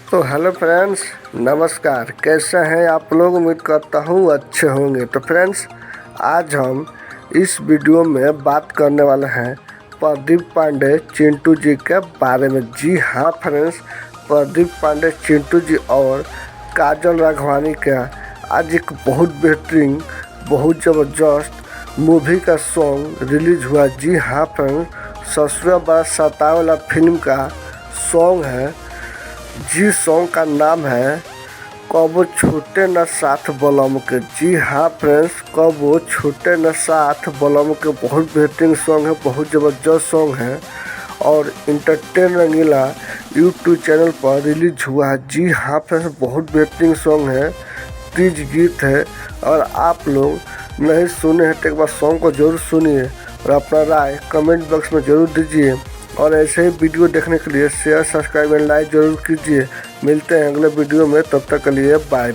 तो hello friends, नमस्कार। कैसे हैं आप लोग? उम्मीद करता हूँ अच्छे होंगे। तो फ्रेंड्स, आज हम इस वीडियो में बात करने वाले हैं प्रदीप पांडे चिंटू जी के बारे में। जी हाँ फ्रेंड्स, प्रदीप पांडे चिंटू जी और काजल राघवानी का आज एक बहुत बेहतरीन, बहुत ज़बरदस्त मूवी का सॉन्ग रिलीज हुआ। जी हाँ फ्रेंड्स, ससुरा बड़ा सतावे वाला फिल्म का सॉन्ग है। जी सॉन्ग का नाम है कबो छूटे न साथ बलम के। जी हाँ फ्रेंड्स, कबो छूटे न साथ बलम के बहुत बेहतरीन सॉन्ग है, बहुत ज़बरदस्त सॉन्ग है और इंटरटेन रंगीला यूट्यूब चैनल पर रिलीज हुआ है। जी हाँ फ्रेंड्स, बहुत बेहतरीन सॉन्ग है, तीज गीत है और आप लोग नहीं सुने हैं तो एक बार सॉन्ग को जरूर सुनिए और अपना राय कमेंट बॉक्स में ज़रूर दीजिए। और ऐसे ही वीडियो देखने के लिए शेयर, सब्सक्राइब एंड लाइक जरूर कीजिए। मिलते हैं अगले वीडियो में, तब तक के लिए बाय।